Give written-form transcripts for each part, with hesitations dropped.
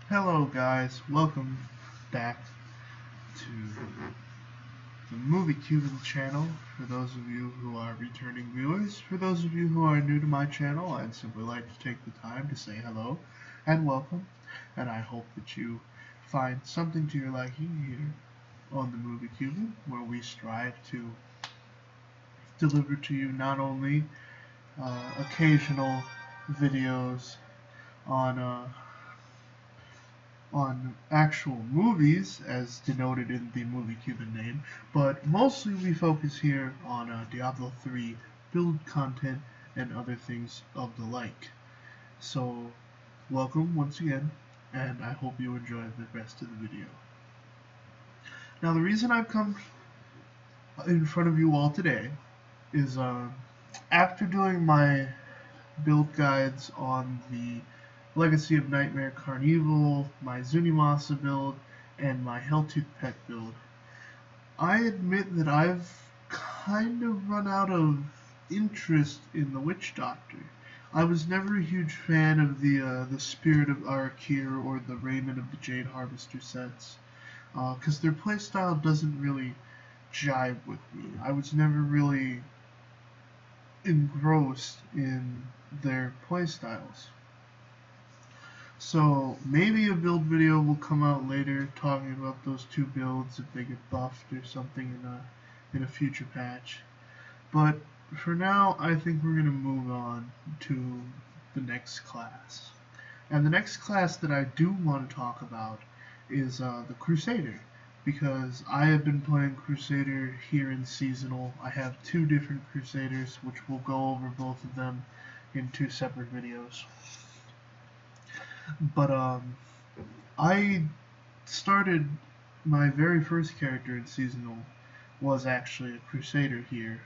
Hello guys, welcome back to the TheMovieCuban channel. For those of you who are returning viewers, for those of you who are new to my channel, I'd simply like to take the time to say hello and welcome, and I hope that you find something to your liking here on the TheMovieCuban, where we strive to deliver to you not only occasional videos on actual movies, as denoted in the TheMovieCuban name, but mostly we focus here on Diablo 3 build content and other things of the like. So, welcome once again, and I hope you enjoy the rest of the video. Now, the reason I've come in front of you all today is after doing my build guides on the Legacy of Nightmare Carnival, my Zunimasa build, and my Helltooth Pet build, I admit that I've kind of run out of interest in the Witch Doctor. I was never a huge fan of the Spirit of Arakir or the Raiment of the Jade Harvester sets, because their playstyle doesn't really jive with me. I was never really engrossed in their playstyles. So maybe a build video will come out later talking about those two builds if they get buffed or something in a future patch. But for now, I think we're going to move on to the next class. And the next class that I do want to talk about is the Crusader, because I have been playing Crusader here in Seasonal. I have two different Crusaders, which we'll go over both of them in two separate videos. But I started my very first character in Seasonal was actually a Crusader here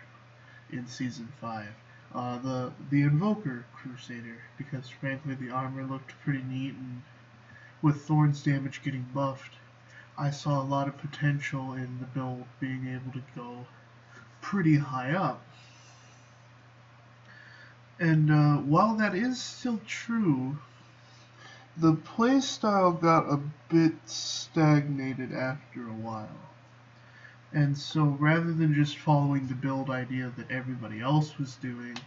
in Season 5. The Invoker Crusader, because frankly the armor looked pretty neat, and with Thorn's damage getting buffed, I saw a lot of potential in the build being able to go pretty high up. And while that is still true, the playstyle got a bit stagnated after a while. And so rather than just following the build idea that everybody else was doing,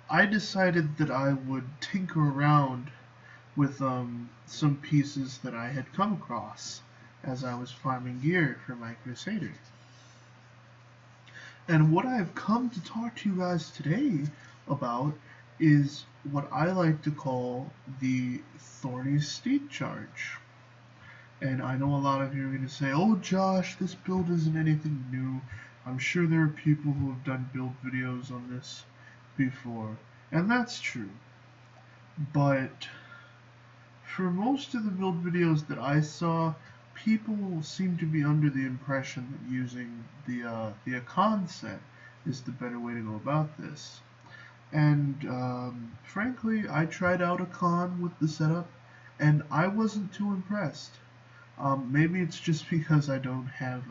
I decided that I would tinker around with some pieces that I had come across as I was farming gear for my Crusader. And what I've come to talk to you guys today about is what I like to call the Thorny Steed charge. And I know a lot of you are going to say, "Oh Josh, this build isn't anything new. I'm sure there are people who have done build videos on this before." And that's true. But for most of the build videos that I saw, people seem to be under the impression that using the Akan set is the better way to go about this. And frankly, I tried out Akan with the setup, and I wasn't too impressed. Maybe it's just because I don't have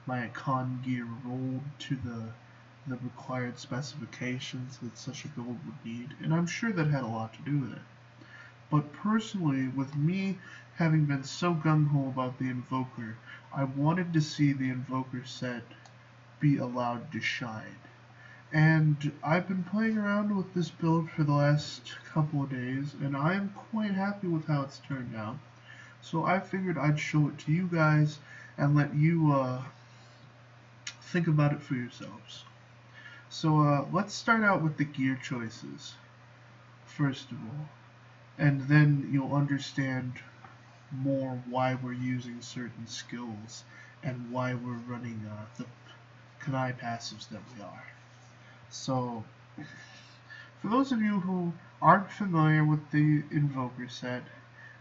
my Akan gear rolled to the required specifications that such a build would need, and I'm sure that had a lot to do with it. But personally, with me having been so gung-ho about the Invoker, I wanted to see the Invoker set be allowed to shine. And I've been playing around with this build for the last couple of days, and I am quite happy with how it's turned out. So I figured I'd show it to you guys and let you think about it for yourselves. So let's start out with the gear choices, first of all. And then you'll understand more why we're using certain skills and why we're running the Kanai passives that we are. So, for those of you who aren't familiar with the Invoker set,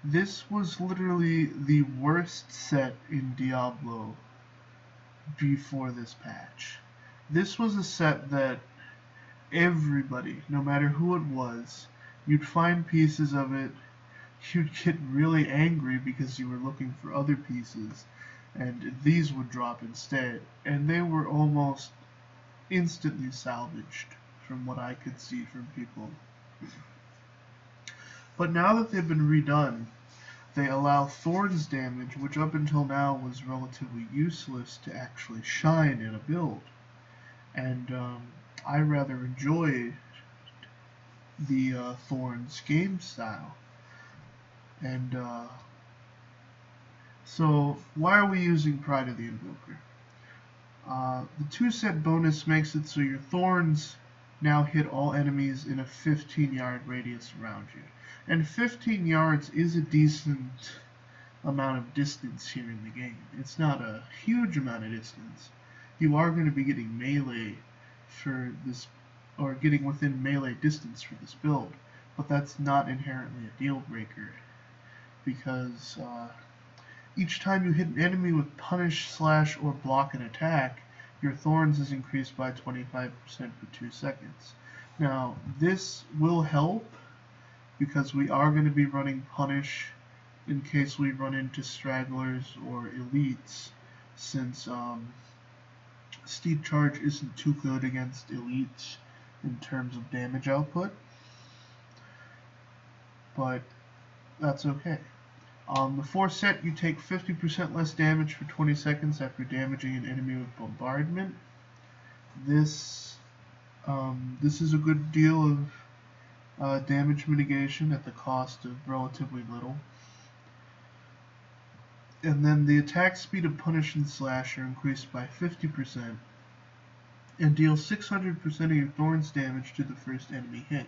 this was literally the worst set in Diablo before this patch. This was a set that everybody, no matter who it was, you'd find pieces of it, you'd get really angry because you were looking for other pieces, and these would drop instead, and they were almost instantly salvaged from what I could see from people. But now that they've been redone, they allow Thorns damage, which up until now was relatively useless, to actually shine in a build. And I rather enjoy the Thorns game style. And so why are we using Pride of the Invoker? The 2-set bonus makes it so your Thorns now hit all enemies in a 15-yard radius around you. And 15 yards is a decent amount of distance here in the game. It's not a huge amount of distance. You are going to be getting melee for this, or getting within melee distance for this build, but that's not inherently a deal breaker, because each time you hit an enemy with punish, slash, or block an attack, your Thorns is increased by 25% for 2 seconds. Now, this will help because we are going to be running punish in case we run into stragglers or elites, since Steed charge isn't too good against elites in terms of damage output, but that's okay. On the 4 set, you take 50% less damage for 20 seconds after damaging an enemy with bombardment. This is a good deal of damage mitigation at the cost of relatively little. And then the attack speed of Punish and Slash are increased by 50% and deal 600% of your Thorns damage to the first enemy hit.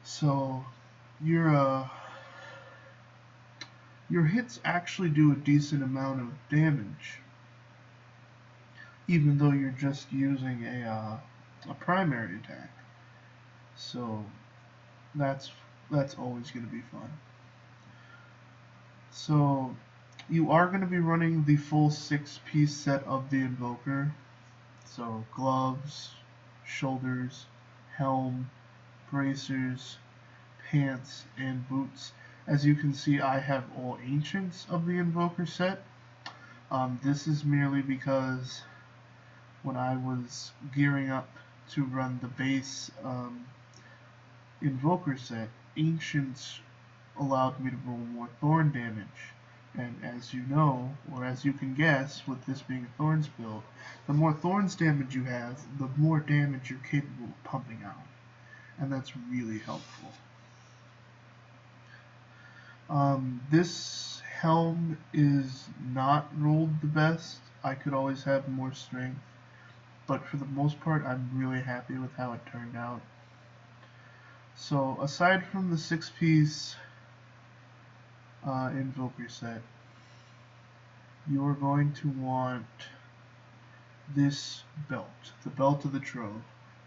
So your hits actually do a decent amount of damage, even though you're just using a primary attack. So that's always going to be fun. So you are going to be running the full 6-piece set of the Invoker. So gloves, shoulders, helm, bracers, pants, and boots. As you can see, I have all ancients of the Invoker set. This is merely because when I was gearing up to run the base Invoker set, ancients allowed me to roll more Thorn damage. And as you know, or as you can guess, with this being a Thorns build, the more Thorns damage you have, the more damage you're capable of pumping out. And that's really helpful. This helm is not rolled the best. I could always have more strength, but for the most part, I'm really happy with how it turned out. So aside from the 6-piece Invoker set, you're going to want this belt, the Belt of the Trove.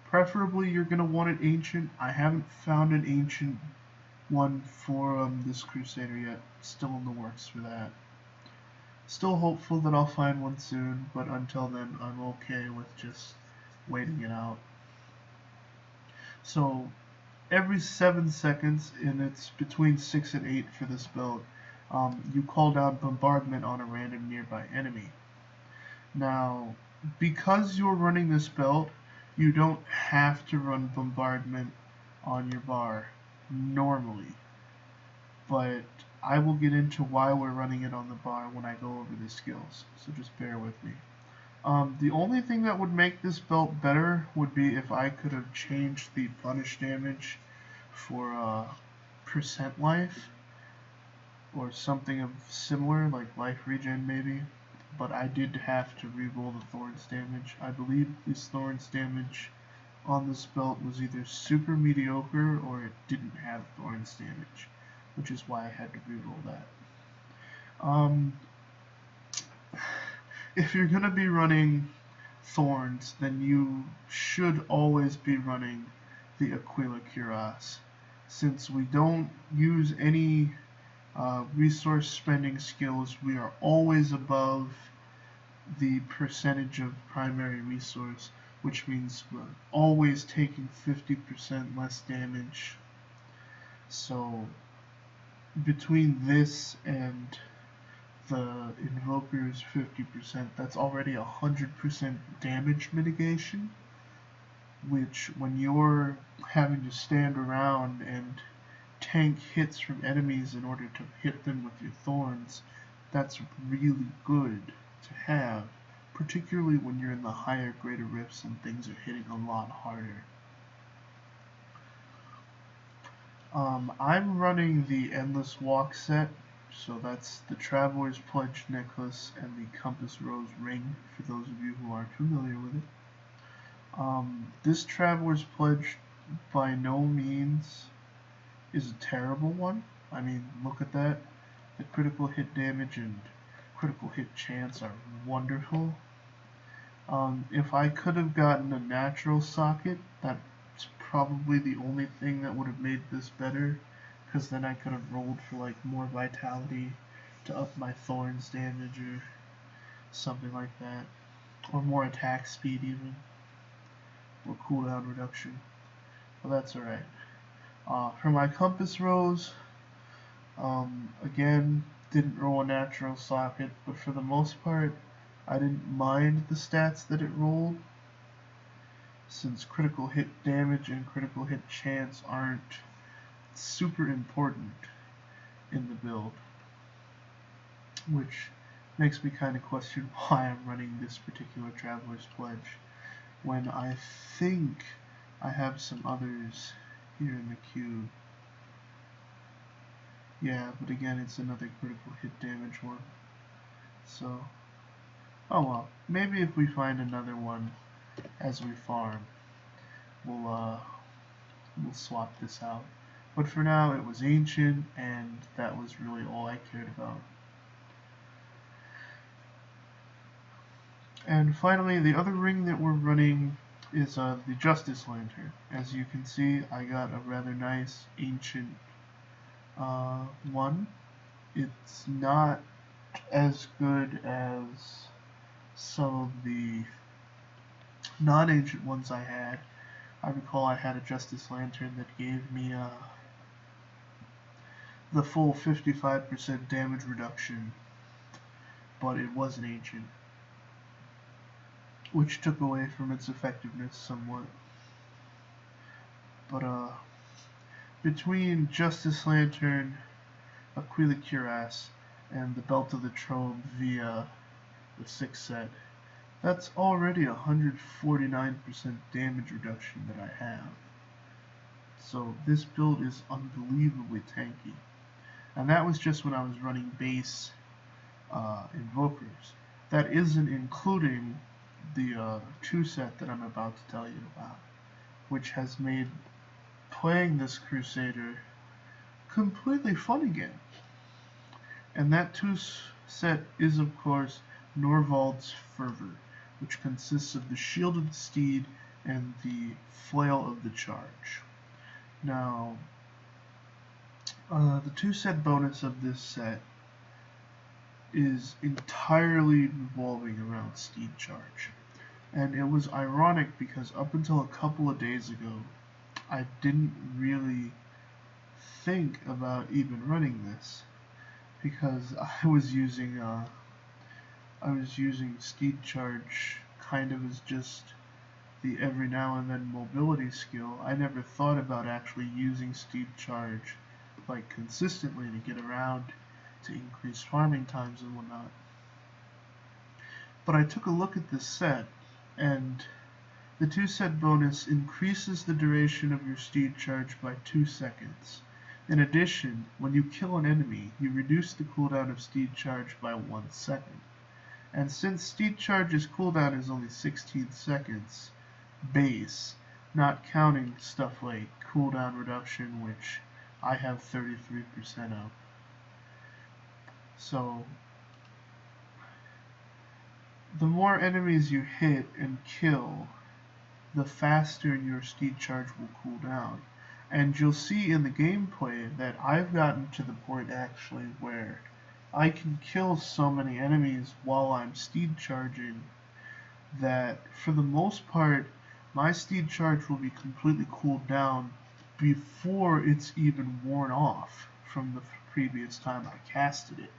Preferably you're going to want an ancient. I haven't found an ancient one for this Crusader yet. Still in the works for that. Still hopeful that I'll find one soon, but until then I'm okay with just waiting it out. So every 7 seconds, and it's between 6 and 8 for this build, you call down bombardment on a random nearby enemy. Now, because you're running this belt, you don't have to run bombardment on your bar normally, but I will get into why we're running it on the bar when I go over the skills, so just bear with me. The only thing that would make this belt better would be if I could have changed the punish damage for percent life, or something of similar, like life regen maybe, but I did have to reroll the Thorns damage. I believe this Thorns damage on this belt was either super mediocre or it didn't have Thorns damage, which is why I had to reroll that. If you're going to be running Thorns, then you should always be running the Aquila Cuirass. Since we don't use any resource spending skills, we are always above the percentage of primary resource, which means we're always taking 50% less damage. So between this and the Invoker's 50%, that's already 100% damage mitigation, which when you're having to stand around and tank hits from enemies in order to hit them with your thorns, that's really good to have, particularly when you're in the higher greater rifts and things are hitting a lot harder. I'm running the Endless Walk set, so that's the Traveler's Pledge necklace and the Compass Rose ring, for those of you who aren't familiar with it. This Traveler's Pledge by no means is a terrible one. I mean, look at that. The critical hit damage and critical hit chance are wonderful. If I could have gotten a natural socket, that's probably the only thing that would have made this better, because then I could have rolled for like more vitality to up my thorns damage or something like that, or more attack speed even, or cooldown reduction. But that's alright. For my Compass Rose, again, didn't roll a natural socket, but for the most part, I didn't mind the stats that it rolled, since critical hit damage and critical hit chance aren't super important in the build, which makes me kind of question why I'm running this particular Traveler's Pledge when I think I have some others here in the cube. Yeah, but again, it's another critical hit damage one. So, oh well, maybe if we find another one as we farm, we'll swap this out. But for now, it was ancient, and that was really all I cared about. And finally, the other ring that we're running is the Justice Lantern. As you can see, I got a rather nice ancient one. It's not as good as some of the non-ancient ones I had. I recall I had a Justice Lantern that gave me the full 55% damage reduction, but it was an ancient, which took away from its effectiveness somewhat. But between Justice Lantern, Aquila Cuirass, and the Belt of the Trove via the 6th set, that's already 149% damage reduction that I have. So this build is unbelievably tanky. And that was just when I was running base Invokers. That isn't including the 2 set that I'm about to tell you about, which has made playing this Crusader completely fun again. And that 2 set is, of course, Norvald's Fervor, which consists of the Shield of the Steed and the Flail of the Charge. Now, the 2 set bonus of this set is entirely revolving around Steed Charge. And it was ironic because up until a couple of days ago, I didn't really think about even running this, because I was using Steed Charge kind of as just the every now and then mobility skill. I never thought about actually using Steed Charge like consistently to get around, to increase farming times and whatnot. But I took a look at this set, and the 2 set bonus increases the duration of your Steed Charge by 2 seconds. In addition, when you kill an enemy, you reduce the cooldown of Steed Charge by 1 second. And since Steed Charge's cooldown is only 16 seconds base, not counting stuff like cooldown reduction, which I have 33% of. So, the more enemies you hit and kill, the faster your Steed Charge will cool down. And you'll see in the gameplay that I've gotten to the point actually where I can kill so many enemies while I'm Steed Charging that for the most part my Steed Charge will be completely cooled down before it's even worn off from the previous time I casted it.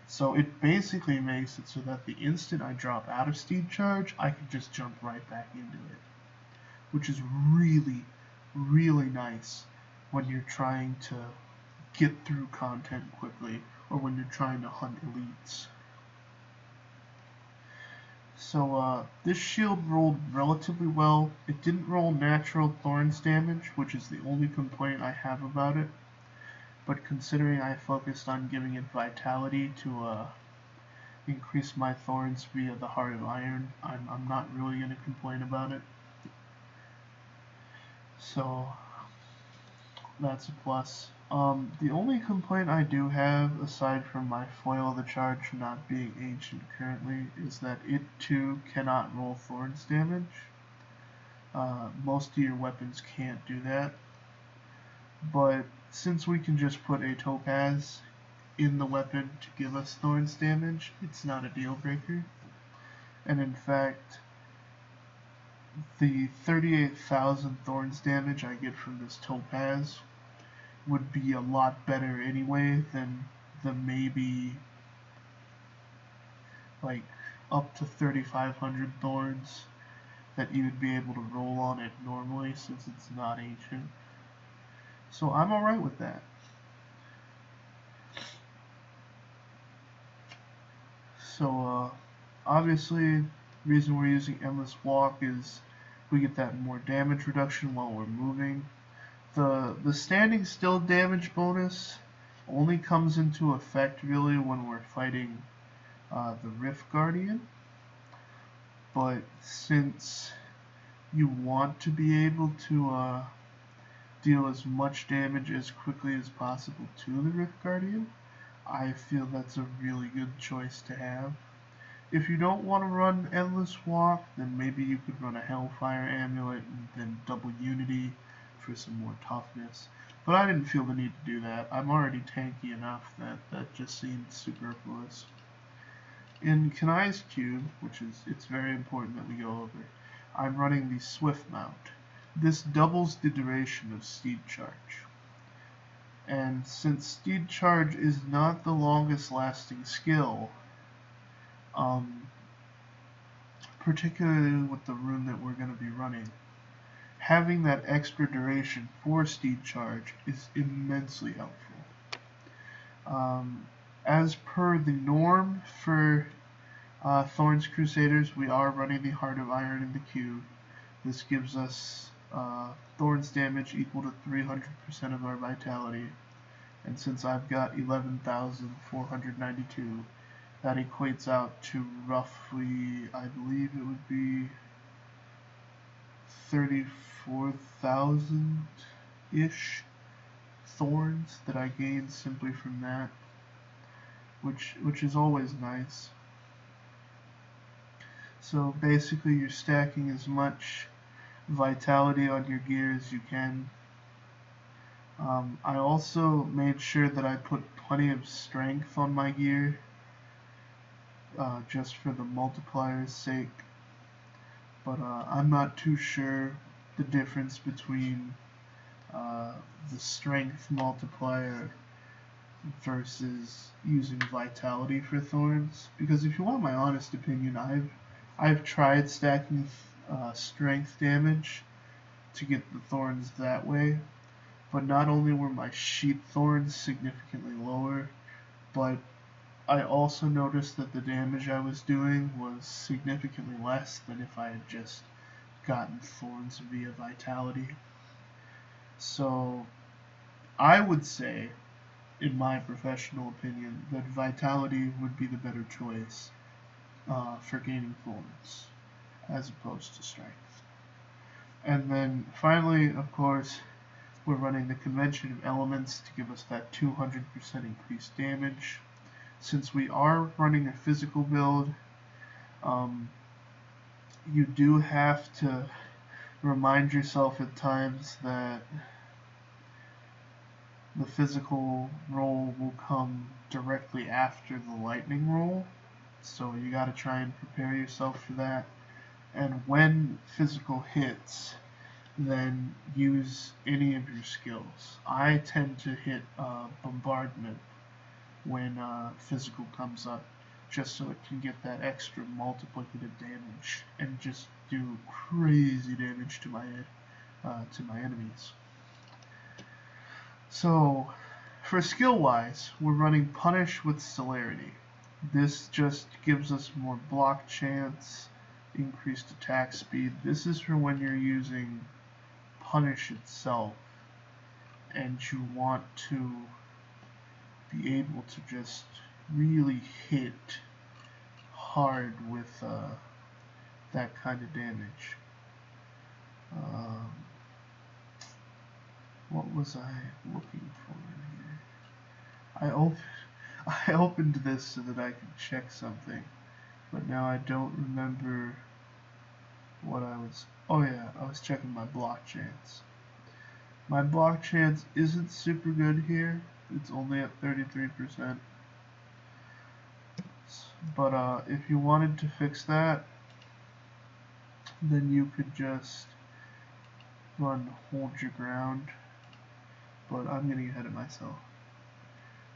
So it basically makes it so that the instant I drop out of Steed Charge, I can just jump right back into it, which is really, really nice when you're trying to get through content quickly, or when you're trying to hunt elites. So this shield rolled relatively well. It didn't roll natural thorns damage, which is the only complaint I have about it. But considering I focused on giving it vitality to increase my thorns via the Heart of Iron, I'm not really going to complain about it. So that's a plus. The only complaint I do have, aside from my Foil of the Charge not being ancient currently, is that it too cannot roll thorns damage. Most of your weapons can't do that. But since we can just put a topaz in the weapon to give us thorns damage, it's not a deal breaker. And in fact, the 38,000 thorns damage I get from this topaz would be a lot better anyway than the maybe like up to 3,500 thorns that you would be able to roll on it normally, since it's not ancient. So I'm alright with that. So obviously, the reason we're using Endless Walk is we get that more damage reduction while we're moving. The standing still damage bonus only comes into effect really when we're fighting the Rift Guardian. But since you want to be able to deal as much damage as quickly as possible to the Rift Guardian, I feel that's a really good choice to have. If you don't want to run Endless Walk, then maybe you could run a Hellfire Amulet and then double Unity for some more toughness. But I didn't feel the need to do that. I'm already tanky enough that just seemed superfluous. In Kanai's cube, which is it's very important that we go over, I'm running the Swift Mount. This doubles the duration of Steed Charge. And since Steed Charge is not the longest lasting skill, particularly with the rune that we're going to be running, having that extra duration for Steed Charge is immensely helpful. As per the norm for Thorns Crusaders, we are running the Heart of Iron in the cube. This gives us Thorns damage equal to 300% of our vitality. And since I've got 11,492, that equates out to roughly, I believe it would be 34,000-ish thorns that I gained simply from that, which is always nice. So basically you're stacking as much vitality on your gear as you can. I also made sure that I put plenty of strength on my gear, just for the multiplier's sake. But I'm not too sure the difference between the strength multiplier versus using vitality for thorns. Because if you want my honest opinion, I've tried stacking strength damage to get the thorns that way, but not only were my sheep thorns significantly lower, but I also noticed that the damage I was doing was significantly less than if I had just gotten thorns via vitality. So I would say, in my professional opinion, that vitality would be the better choice for gaining thorns as opposed to strength. And then finally, of course, we're running the Convention of Elements to give us that 200% increased damage. Since we are running a physical build, you do have to remind yourself at times that the physical roll will come directly after the lightning roll, so you gotta try and prepare yourself for that. And when physical hits, then use any of your skills. I tend to hit bombardment when physical comes up, just so it can get that extra multiplicative damage and just do crazy damage to my enemies. So, for skill-wise, we're running Punish with Celerity. This just gives us more block chance, increased attack speed. This is for when you're using Punish itself and you want to be able to just really hit hard with that kind of damage. What was I looking for in here? I opened this so that I could check something, but now I don't remember what I was. Oh yeah, I was checking my block chance. My block chance isn't super good here. It's only at 33%. But if you wanted to fix that, then you could just run Hold Your Ground. But I'm getting ahead of myself.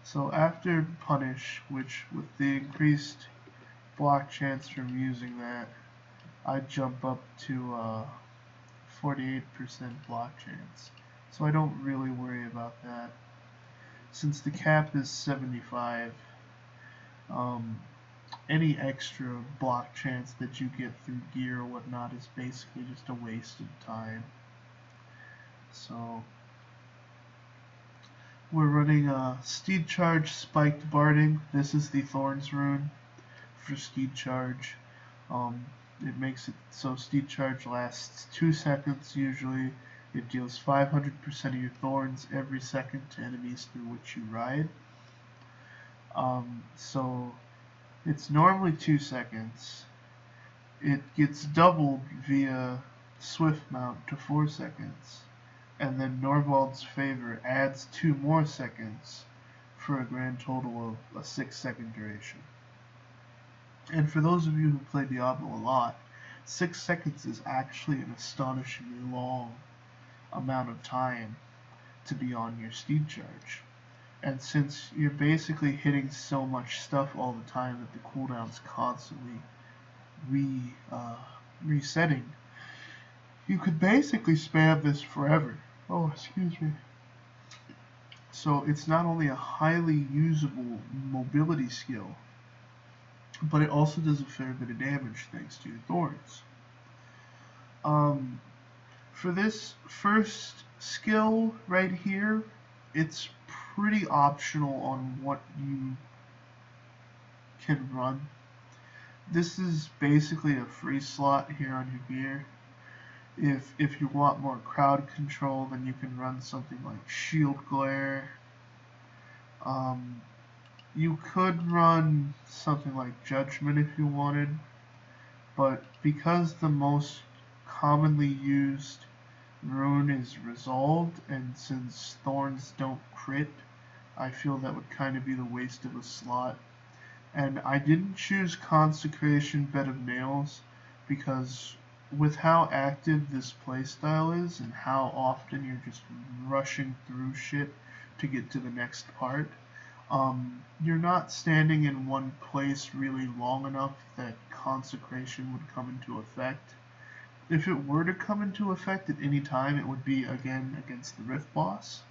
So after Punish, which with the increased block chance from using that, I jump up to 48% block chance. So I don't really worry about that. Since the cap is 75, any extra block chance that you get through gear or whatnot is basically just a waste of time. So we're running a Steed Charge Spiked Barding. This is the Thorns rune for Steed Charge. It makes it so Steed Charge lasts 2 seconds usually. It deals 500% of your thorns every second to enemies through which you ride. So it's normally 2 seconds. It gets doubled via Swift Mount to 4 seconds. And then Norvald's Favor adds 2 more seconds for a grand total of a 6-second duration. And for those of you who play Diablo a lot, 6 seconds is actually an astonishingly long amount of time to be on your Steed Charge. And since you're basically hitting so much stuff all the time that the cooldown's constantly resetting, you could basically spam this forever. Oh, excuse me. So it's not only a highly usable mobility skill, but it also does a fair bit of damage thanks to your thorns. For this first skill right here, it's pretty optional on what you can run. This is basically a free slot here on your gear. If you want more crowd control, then you can run something like Shield Glare. You could run something like Judgment if you wanted, but because the most commonly used rune is Resolved, and since Thorns don't crit, I feel that would kind of be the waste of a slot. And I didn't choose Consecration Bed of Nails because with how active this playstyle is and how often you're just rushing through shit to get to the next part, you're not standing in one place really long enough that Consecration would come into effect. If it were to come into effect at any time, it would be again against the Rift boss.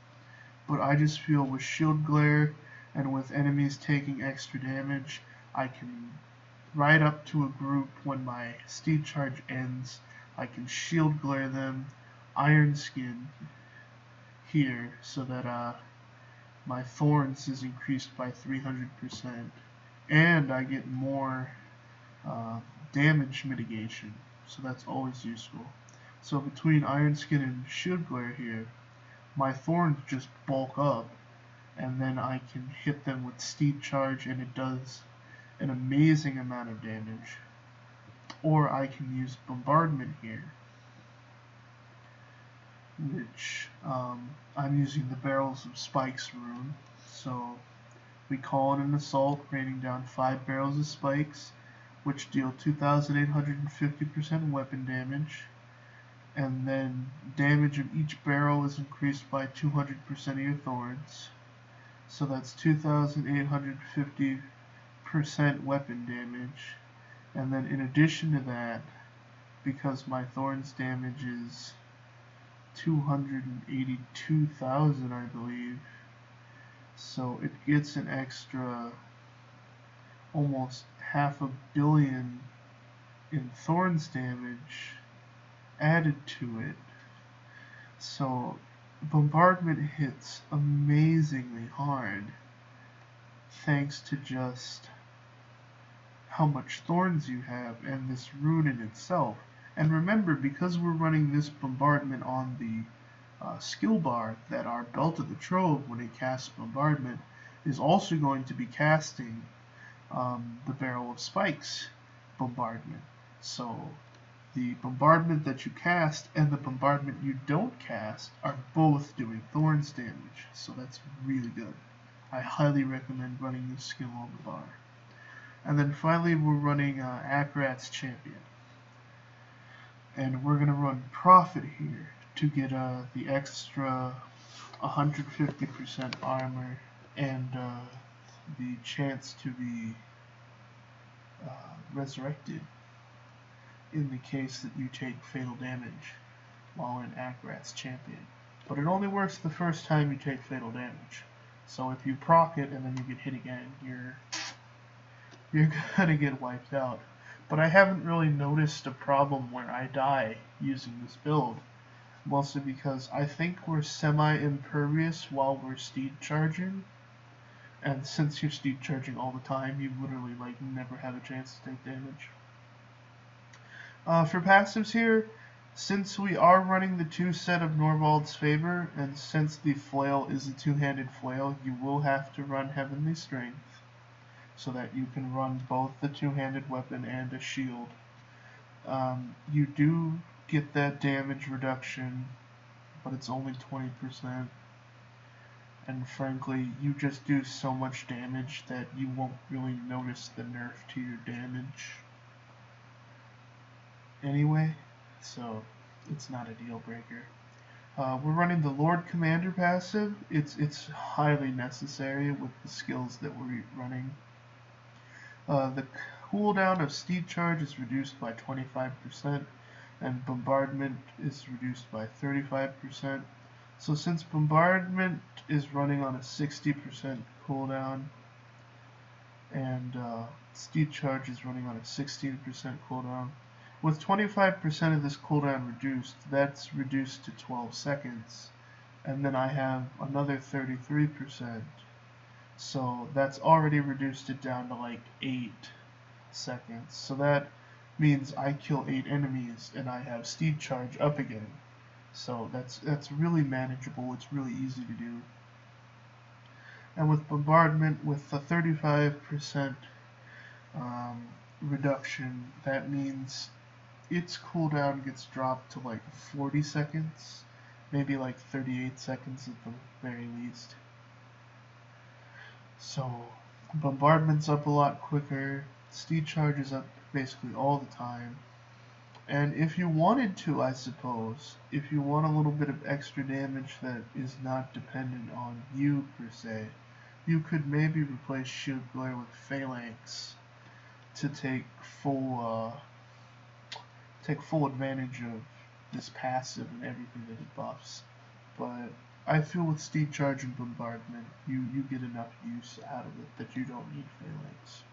But I just feel with Shield Glare and with enemies taking extra damage, I can ride up to a group when my Steed Charge ends. I can Shield Glare them, Iron Skin here, so that my Thorns is increased by 300%, and I get more damage mitigation, so that's always useful. So between Iron Skin and Shield Glare here, my Thorns just bulk up, and then I can hit them with Steed Charge and it does an amazing amount of damage. Or I can use Bombardment here, which I'm using the Barrels of Spikes rune. So we call in an assault, raining down 5 barrels of spikes, which deal 2,850% weapon damage, and then damage of each barrel is increased by 200% of your thorns. So that's 2,850% weapon damage. And then in addition to that, because my thorns damage is 282,000, I believe. So it gets an extra almost half a billion in thorns damage added to it. So bombardment hits amazingly hard thanks to just how much thorns you have and this rune in itself. And remember, because we're running this bombardment on the skill bar, that our Belt of the Trove, when it casts bombardment, is also going to be casting the Barrel of Spikes bombardment. So the bombardment that you cast and the bombardment you don't cast are both doing thorns damage. So that's really good. I highly recommend running this skill on the bar. And then finally we're running Akarat's Champion. And we're going to run Prophet here to get the extra 150% armor and the chance to be resurrected in the case that you take fatal damage while in Akarat's Champion. But it only works the first time you take fatal damage. So if you proc it and then you get hit again, you're gonna get wiped out. But I haven't really noticed a problem where I die using this build, mostly because I think we're semi-impervious while we're Steed charging, and since you're Steed charging all the time, you literally never have a chance to take damage. For passives here, since we are running the 2 set of Norvald's Favor, and since the flail is a 2-handed flail, you will have to run Heavenly Strength, so that you can run both the 2-handed weapon and a shield. You do get that damage reduction, but it's only 20%. And frankly, you just do so much damage that you won't really notice the nerf to your damage anyway, so it's not a deal breaker. We're running the Lord Commander passive. It's highly necessary with the skills that we're running. The cooldown of Steed Charge is reduced by 25%, and Bombardment is reduced by 35%. So since Bombardment is running on a 60% cooldown, and Steed Charge is running on a 16% cooldown, with 25% of this cooldown reduced, that's reduced to 12 seconds, and then I have another 33%. So that's already reduced it down to 8 seconds. So that means I kill 8 enemies and I have Steed Charge up again. So that's really manageable. It's really easy to do. And with Bombardment, with the 35% reduction, that means its cooldown gets dropped to 40 seconds, maybe 38 seconds at the very least. So Bombardment's up a lot quicker, Steed Charge is up basically all the time, and if you wanted to, I suppose, if you want a little bit of extra damage that is not dependent on you per se, you could maybe replace Shield Glare with Phalanx to take full advantage of this passive and everything that it buffs. But I feel with Steed Charge and Bombardment, you get enough use out of it that you don't need Phalanx.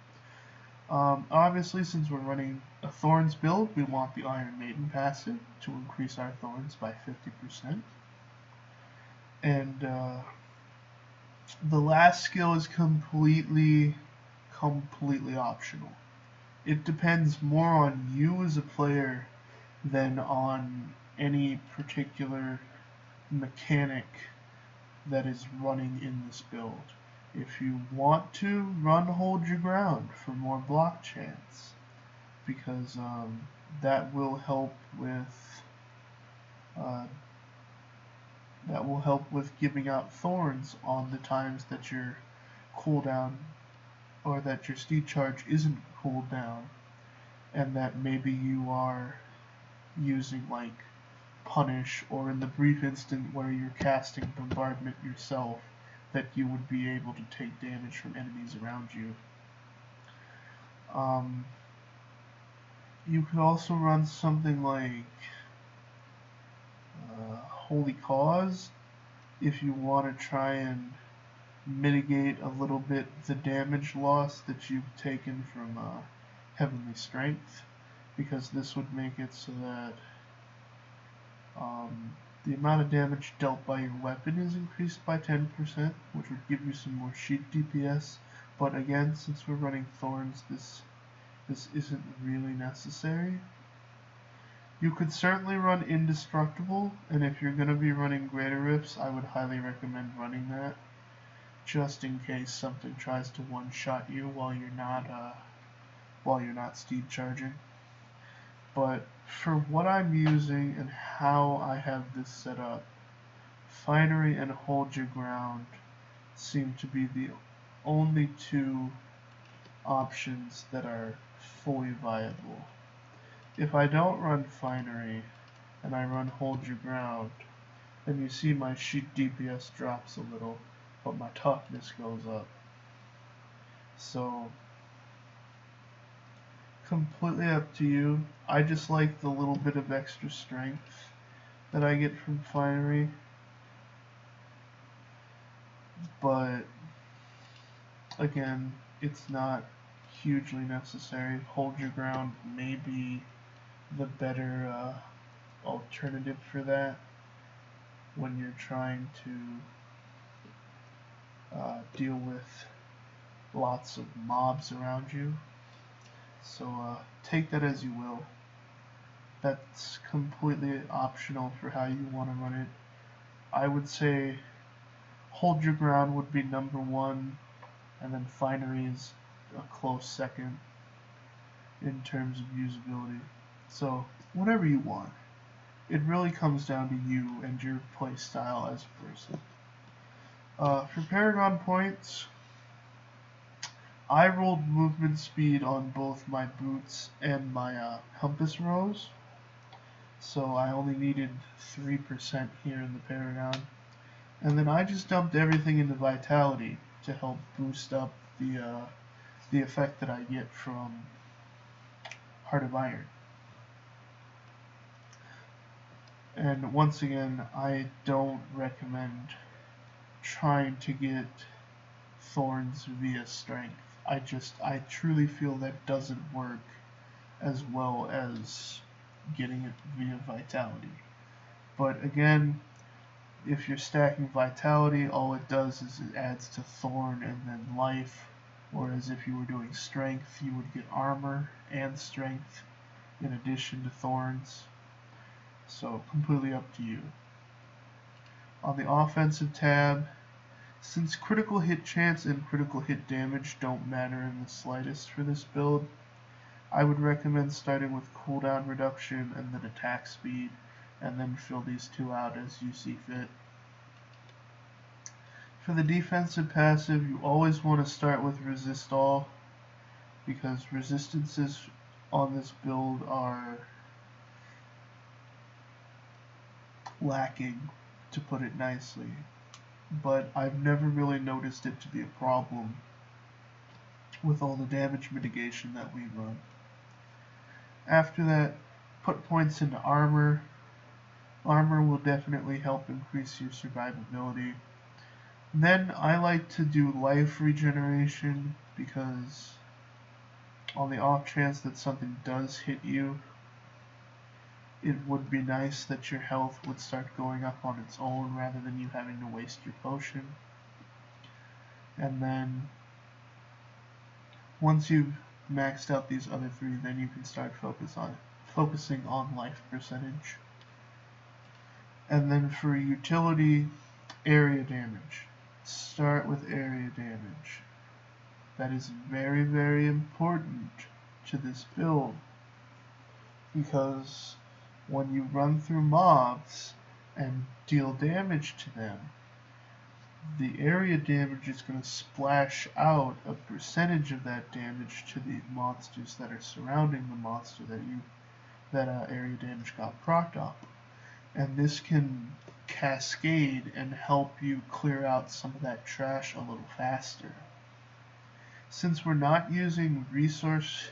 Obviously, since we're running a Thorns build, we want the Iron Maiden passive to increase our Thorns by 50%. And the last skill is completely optional. It depends more on you as a player than on any particular mechanic that is running in this build. If you want to, run Hold Your Ground for more block chance, because that will help with giving out thorns on the times that your cooldown or that your Steed Charge isn't cooled down, and that maybe you are using Punish, or in the brief instant where you're casting Bombardment yourself, that you would be able to take damage from enemies around you. You could also run something like holy cause if you want to try and mitigate a little bit the damage loss that you've taken from heavenly strength, because this would make it so that the amount of damage dealt by your weapon is increased by 10%, which would give you some more sheet DPS. But again, since we're running thorns, this isn't really necessary. You could certainly run indestructible, and if you're going to be running greater rifts, I would highly recommend running that, just in case something tries to one-shot you while you're not steed charging. But for what I'm using and how I have this set up, Finery and Hold Your Ground seem to be the only two options that are fully viable. If I don't run Finery and I run Hold Your Ground, then you see my sheet DPS drops a little, but my toughness goes up. So, completely up to you. I just like the little bit of extra strength that I get from Finery. But, again, it's not hugely necessary. Hold Your Ground may be the better alternative for that when you're trying to deal with lots of mobs around you. So take that as you will. That's completely optional for how you want to run it. I would say Hold Your Ground would be number one, and then Finery is a close second in terms of usability. So whatever you want. It really comes down to you and your play style as a person. For Paragon points, I rolled movement speed on both my boots and my compass rose, so I only needed 3% here in the Paragon. And then I just dumped everything into Vitality to help boost up the effect that I get from Heart of Iron. And once again, I don't recommend trying to get thorns via strength. I truly feel that doesn't work as well as getting it via vitality. But again, if you're stacking vitality, all it does is it adds to thorn and then life, whereas if you were doing strength, you would get armor and strength in addition to thorns. So completely up to you. On the offensive tab, since critical hit chance and critical hit damage don't matter in the slightest for this build, I would recommend starting with cooldown reduction and then attack speed, and then fill these two out as you see fit. For the defensive passive, you always want to start with resist all, because resistances on this build are lacking, to put it nicely. But I've never really noticed it to be a problem with all the damage mitigation that we run. After that, put points into armor. Armor will definitely help increase your survivability. Then I like to do life regeneration, because on the off chance that something does hit you, it would be nice that your health would start going up on its own rather than you having to waste your potion. And then once you've maxed out these other three, then you can start focusing on life percentage. And then for utility, area damage. Start with area damage. That is very, very important to this build, because when you run through mobs and deal damage to them, the area damage is going to splash out a percentage of that damage to the monsters that are surrounding the monster that area damage got procced off. And this can cascade and help you clear out some of that trash a little faster. Since we're not using resource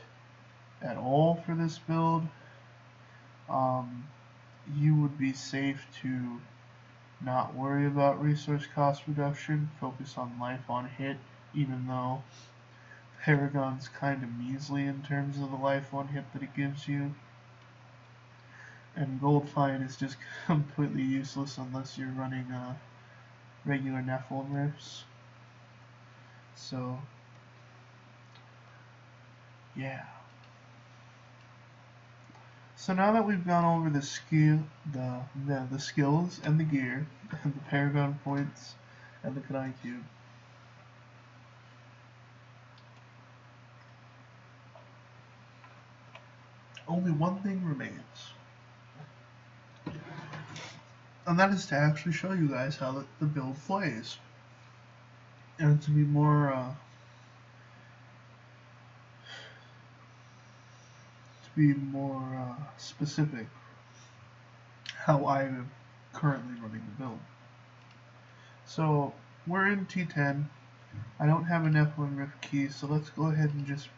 at all for this build, you would be safe to not worry about resource cost reduction, focus on life on hit, even though Paragon's kind of measly in terms of the life on hit that it gives you. And Gold Fine is just completely useless unless you're running regular Nephilim Rifts. So, yeah. So now that we've gone over the skills and the gear, and the Paragon points, and the Kanai Cube, only one thing remains. And that is to actually show you guys how the build plays. And to be more specific, how I'm currently running the build. So we're in T10. I don't have a Nephilim Rift key, so let's go ahead and just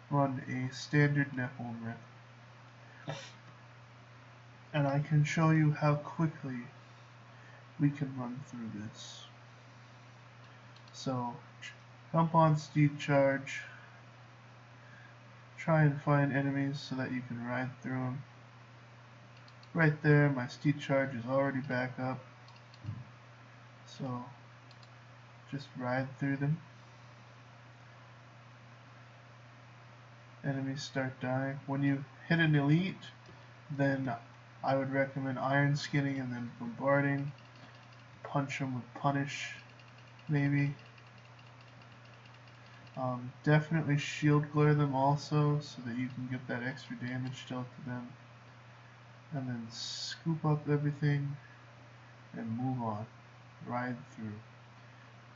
run a standard Nephilim Rift. And I can show you how quickly we can run through this. So jump on Steed Charge. Try and find enemies so that you can ride through them. Right there, my Steed Charge is already back up. So just ride through them. Enemies start dying. When you hit an elite, then I would recommend iron skinning and then bombarding. Punch them with punish, maybe. Definitely shield glare them also, so that you can get that extra damage dealt to them. And then scoop up everything and move on. Ride through.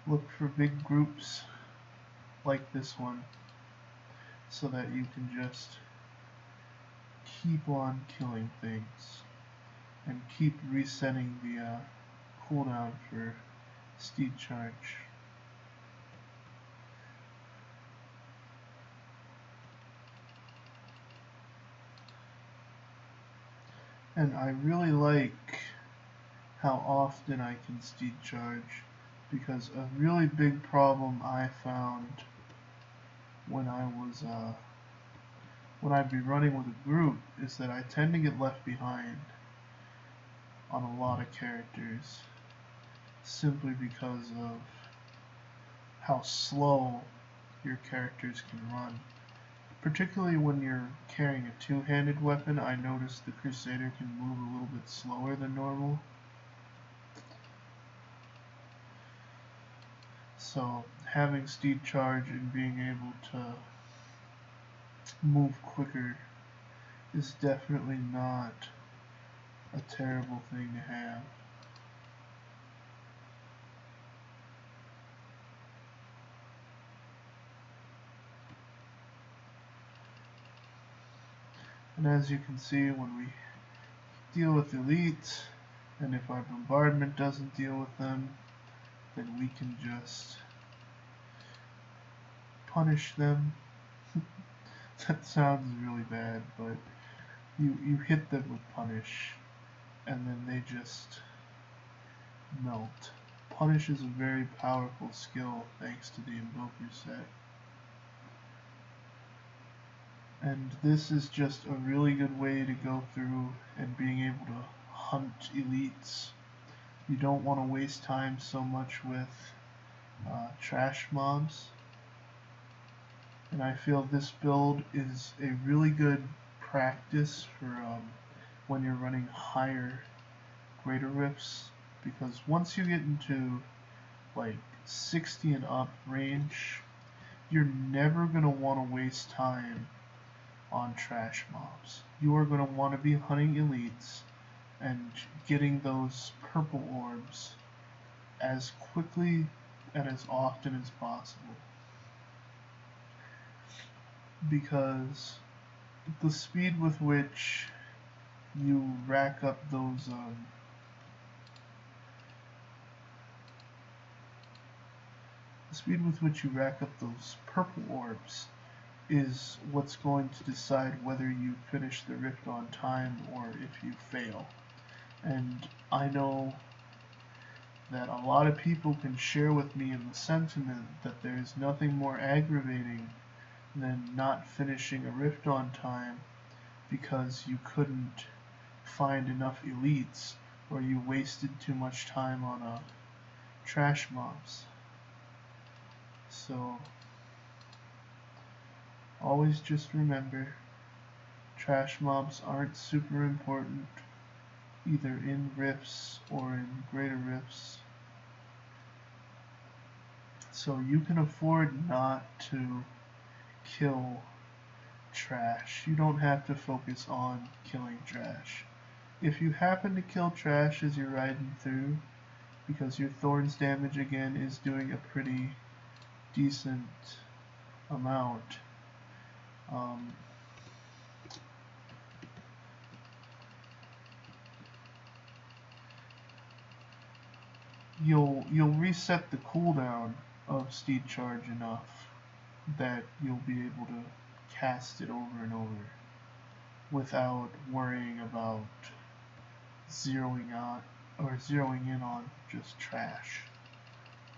Look for big groups like this one, so that you can just keep on killing things and keep resetting the cooldown for Steed Charge. And I really like how often I can Steed Charge, because a really big problem I found when I'd be running with a group is that I tend to get left behind on a lot of characters, simply because of how slow your characters can run. Particularly when you're carrying a two-handed weapon, I noticed the Crusader can move a little bit slower than normal. So having Steed Charge and being able to move quicker is definitely not a terrible thing to have. And as you can see, when we deal with elites, and if our bombardment doesn't deal with them, then we can just punish them. That sounds really bad, but you hit them with punish, and then they just melt. Punish is a very powerful skill thanks to the Invoker set. And this is just a really good way to go through and being able to hunt elites. You don't want to waste time so much with trash mobs. And I feel this build is a really good practice for when you're running higher greater rifts, because once you get into like 60 and up range, you're never going to want to waste time on trash mobs. You are going to want to be hunting elites and getting those purple orbs as quickly and as often as possible, because the speed with which you rack up those purple orbs is what's going to decide whether you finish the rift on time or if you fail. And I know that a lot of people can share with me in the sentiment that there is nothing more aggravating than not finishing a rift on time because you couldn't find enough elites or you wasted too much time on trash mobs. So always just remember, trash mobs aren't super important either in rifts or in greater rifts. So you can afford not to kill trash. You don't have to focus on killing trash. If you happen to kill trash as you're riding through, because your thorns damage again is doing a pretty decent amount, you'll reset the cooldown of Steed Charge enough that you'll be able to cast it over and over without worrying about zeroing in on just trash.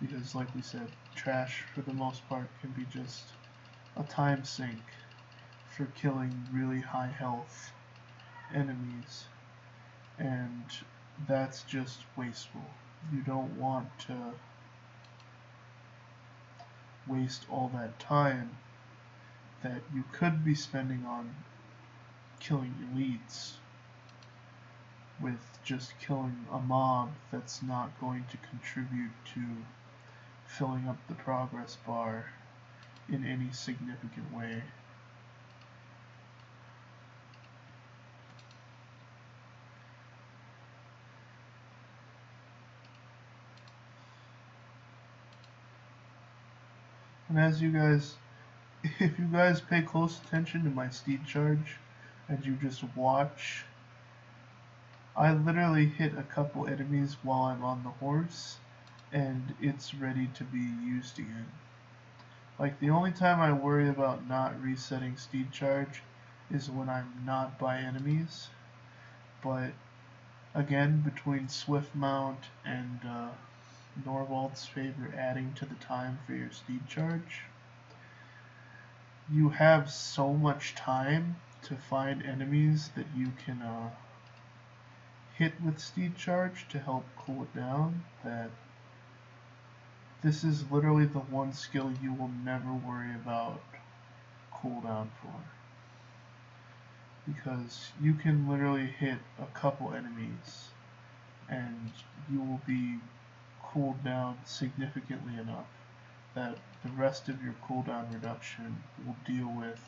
Because like we said, trash for the most part can be just a time sink for killing really high health enemies, and that's just wasteful. You don't want to waste all that time that you could be spending on killing elites with just killing a mob that's not going to contribute to filling up the progress bar in any significant way. And as you guys, if you guys pay close attention to my Steed Charge and you just watch, I literally hit a couple enemies while I'm on the horse and it's ready to be used again. Like, the only time I worry about not resetting Steed Charge is when I'm not by enemies. But again, between Swift Mount and Norvald's favor adding to the time for your Steed Charge, you have so much time to find enemies that you can hit with Steed Charge to help cool it down, that this is literally the one skill you will never worry about cooldown for. Because you can literally hit a couple enemies and you will be cooled down significantly enough that the rest of your cooldown reduction will deal with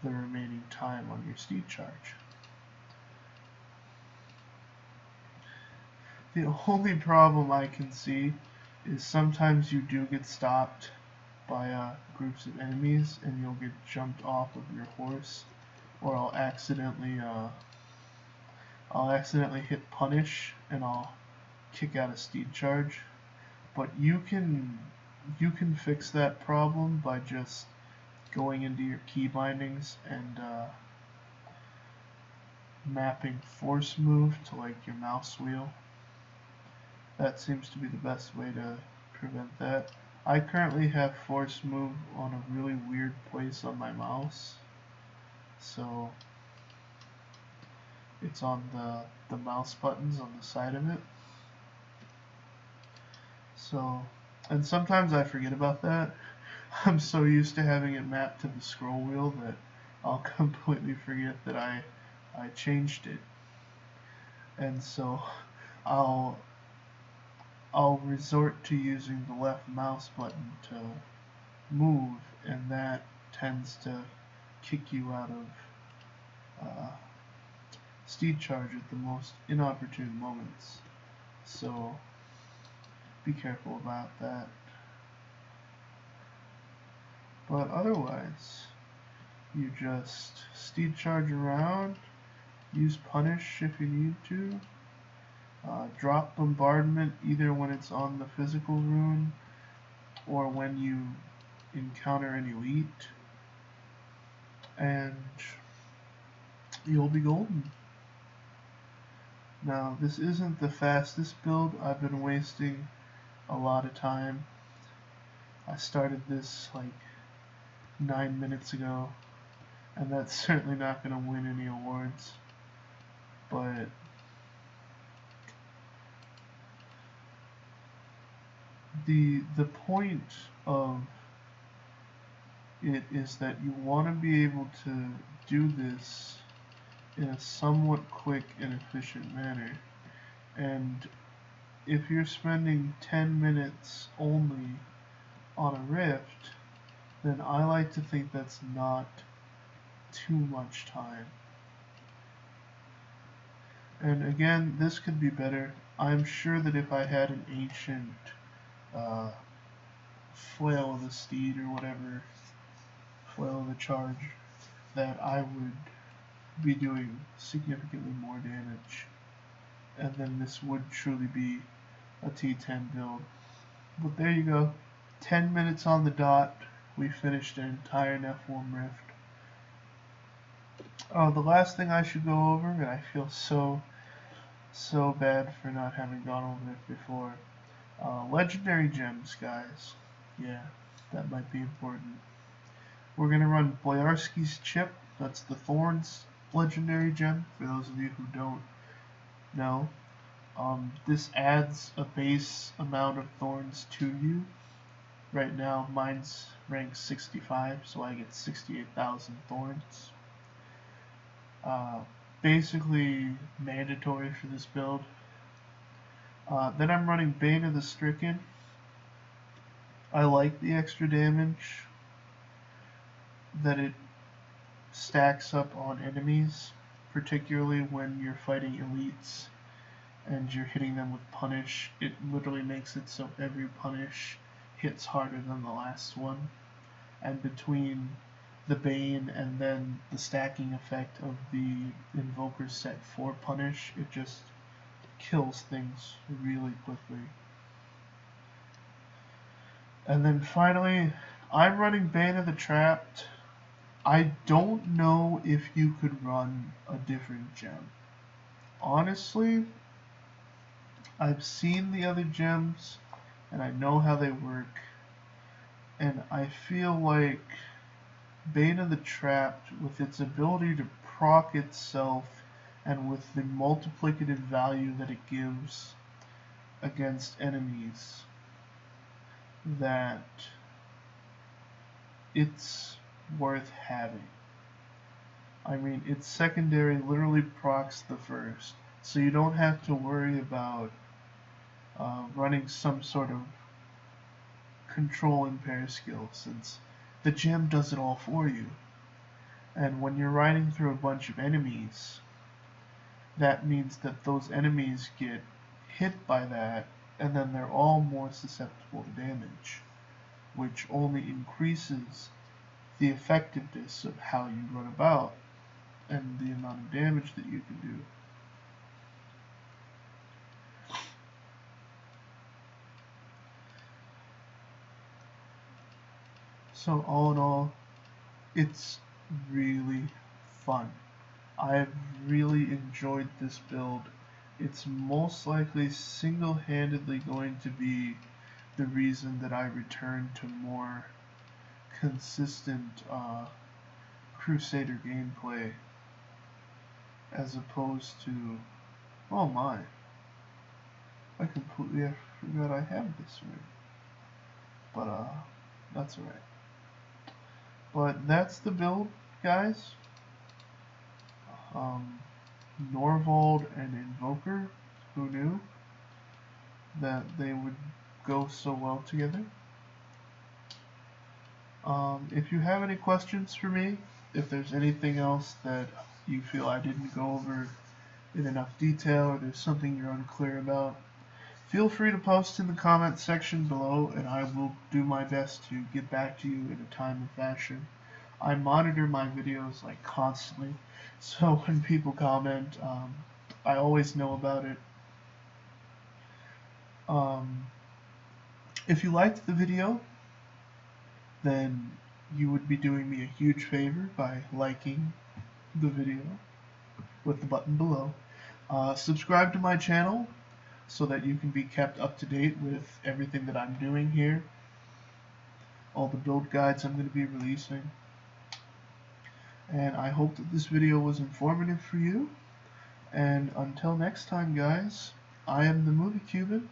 the remaining time on your Steed Charge. The only problem I can see is sometimes you do get stopped by groups of enemies and you'll get jumped off of your horse, or I'll accidentally hit punish and I'll kick out a Steed Charge. But you can fix that problem by just going into your key bindings and mapping force move to like your mouse wheel. That seems to be the best way to prevent that. I currently have force move on a really weird place on my mouse, so it's on the mouse buttons on the side of it. So, and sometimes I forget about that. I'm so used to having it mapped to the scroll wheel that I'll completely forget that I changed it. And so I'll resort to using the left mouse button to move, and that tends to kick you out of Steed Charge at the most inopportune moments. So be careful about that. But otherwise, you just Steed Charge around, use punish if you need to, drop bombardment either when it's on the physical rune or when you encounter an elite, and you'll be golden. Now, this isn't the fastest build. I've been wasting a lot of time. I started this like 9 minutes ago, and that's certainly not going to win any awards. But the point of it is that you want to be able to do this in a somewhat quick and efficient manner. And if you're spending 10 minutes only on a rift, then I like to think that's not too much time. And again, this could be better. I'm sure that if I had an ancient flail of the steed or whatever, flail of the charge, that I would be doing significantly more damage. And then this would truly be a T10 build. But there you go. 10 minutes on the dot. We finished an entire Nephilim Rift. The last thing I should go over, and I feel so bad for not having gone over it before. Legendary gems, guys. Yeah, that might be important. We're going to run Boyarsky's Chip. That's the Thorns legendary gem, for those of you who don't know. This adds a base amount of thorns to you. Right now, mine's ranked 65, so I get 68,000 thorns. Basically mandatory for this build. Then I'm running Bane of the Stricken. I like the extra damage that it stacks up on enemies, particularly when you're fighting elites and you're hitting them with punish. It literally makes it so every punish hits harder than the last one. And between the Bane and then the stacking effect of the Invoker set for punish, it just kills things really quickly. And then finally, I'm running Bane of the Trapped. I don't know if you could run a different gem. Honestly, I've seen the other gems and I know how they work, and I feel like Bane of the Trapped, with its ability to proc itself and with the multiplicative value that it gives against enemies, that it's worth having. I mean, its secondary literally procs the first, so you don't have to worry about running some sort of control impair skill, since the gem does it all for you. And when you're riding through a bunch of enemies, that means that those enemies get hit by that, and then they're all more susceptible to damage, which only increases the effectiveness of how you run about and the amount of damage that you can do. So all in all, it's really fun. I've really enjoyed this build. It's most likely single-handedly going to be the reason that I return to more consistent Crusader gameplay, as opposed to, oh my, I completely forgot I have this ring. But that's alright. But that's the build, guys. Norvald and Invoker, who knew that they would go so well together? If you have any questions for me, if there's anything else that you feel I didn't go over in enough detail, or there's something you're unclear about, feel free to post in the comment section below, and I will do my best to get back to you in a timely fashion. I monitor my videos like constantly, so when people comment, I always know about it. If you liked the video, then you would be doing me a huge favor by liking the video with the button below. Subscribe to my channel so that you can be kept up to date with everything that I'm doing here, all the build guides I'm going to be releasing. And I hope that this video was informative for you. And until next time, guys, I am TheMovieCuban.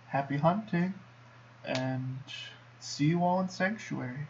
Happy hunting, and see you all in Sanctuary.